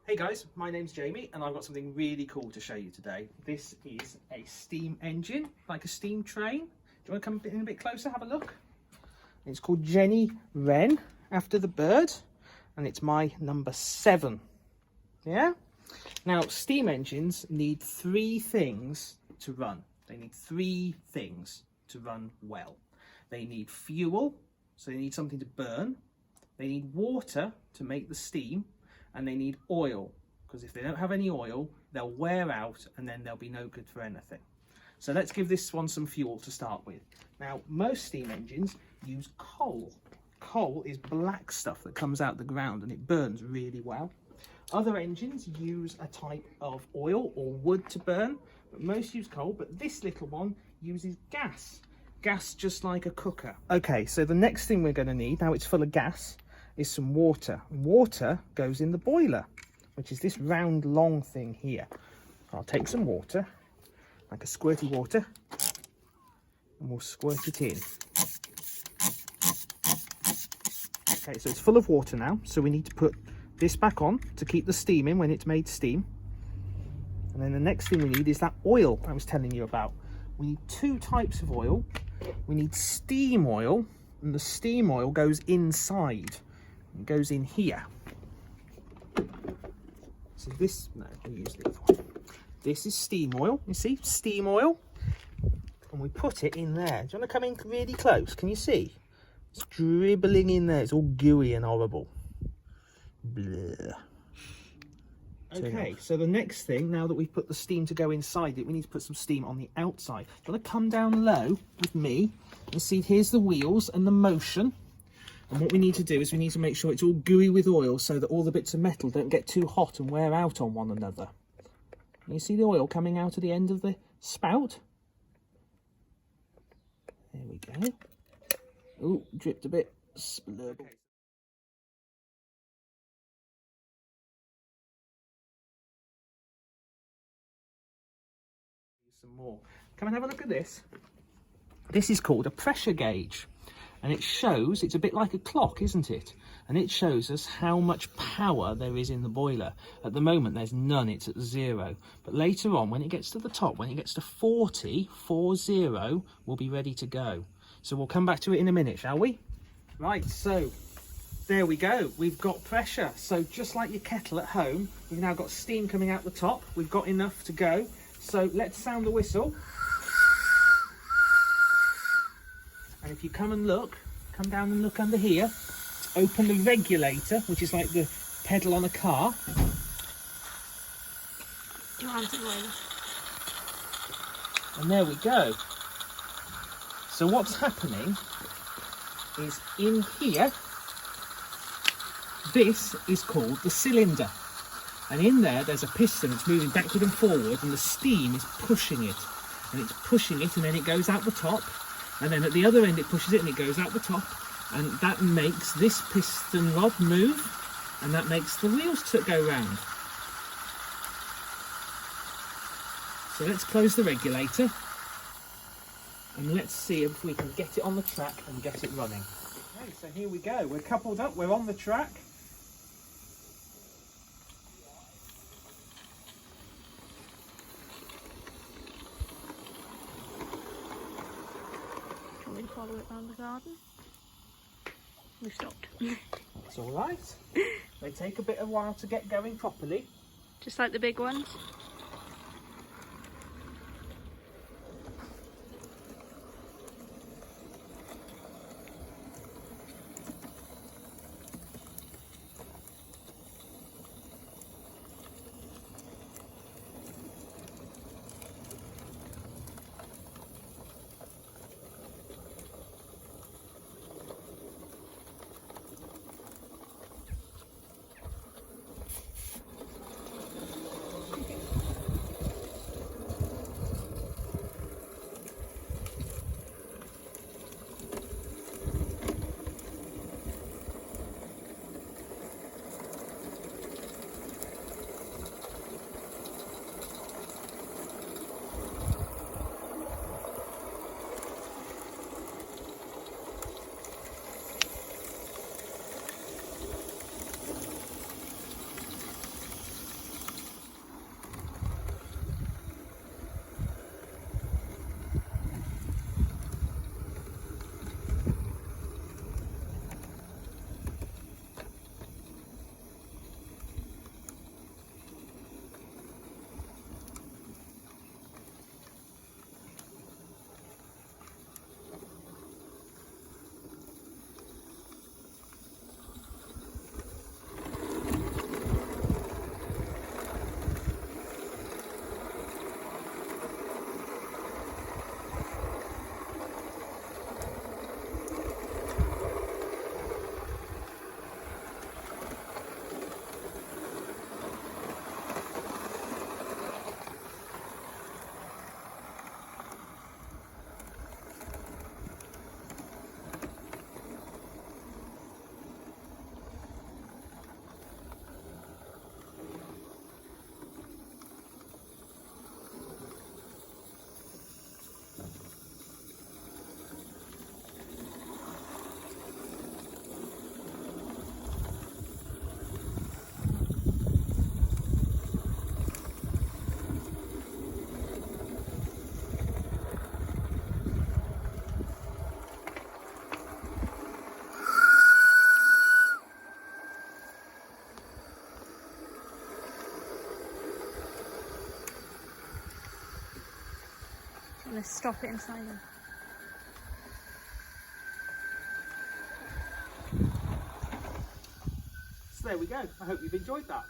Hey guys, my name's Jamie and I've got something really cool to show you today. This is a steam engine, like a steam train. Do you want to come in a bit closer, have a look? It's called Jenny Wren, after the bird, and it's my number 7. Yeah? Now, steam engines need 3 things to run. They need 3 things to run well. They need fuel, so they need something to burn. They need water to make the steam. And they need oil, because if they don't have any oil, they'll wear out and then they'll be no good for anything. So let's give this one some fuel to start with. Now, most steam engines use coal. Coal is black stuff that comes out the ground and it burns really well. Other engines use a type of oil or wood to burn, but most use coal. But this little one uses gas. Gas just like a cooker. Okay, so the next thing we're going to need, now it's full of gas, is some water. Water goes in the boiler, which is this round long thing here. I'll take some water, like a squirty water, and we'll squirt it in. Okay, so it's full of water now, so we need to put this back on to keep the steam in when it's made steam. And then the next thing we need is that oil I was telling you about. We need 2 types of oil. We need steam oil, and the steam oil goes inside. It goes in here. So this, no, we use the other one. This is steam oil, you see, steam oil. And we put it in there. Do you want to come in really close? Can you see? It's dribbling in there. It's all gooey and horrible. Bleh. Okay, so the next thing, now that we've put the steam to go inside it, we need to put some steam on the outside. Do you want to come down low with me and see, here's the wheels and the motion. And what we need to do is we need to make sure it's all gooey with oil so that all the bits of metal don't get too hot and wear out on one another. Can you see the oil coming out at the end of the spout? There we go. Oh, dripped a bit. Splurb. Some more. Come and have a look at this. This is called a pressure gauge. And it shows, it's a bit like a clock, isn't it? And it shows us how much power there is in the boiler. At the moment, there's none, it's at 0. But later on, when it gets to the top, when it gets to 40, we'll be ready to go. So we'll come back to it in a minute, shall we? Right, so there we go. We've got pressure. So just like your kettle at home, we've now got steam coming out the top. We've got enough to go. So let's sound the whistle. And if you come and look, come down and look under here, open the regulator, which is like the pedal on a car. And there we go. So what's happening is in here, this is called the cylinder. And in there, there's a piston that's moving backward and forward, and the steam is pushing it. And it's pushing it, and then it goes out the top. And then at the other end it pushes it and it goes out the top, and that makes this piston rod move, and that makes the wheels go round. So let's close the regulator and let's see if we can get it on the track and get it running. Okay, so here we go, we're coupled up, we're on the track. Follow it around the garden. We stopped. It's all right. They take a bit of while to get going properly. Just like the big ones. I'm going to stop it inside them. So there we go. I hope you've enjoyed that.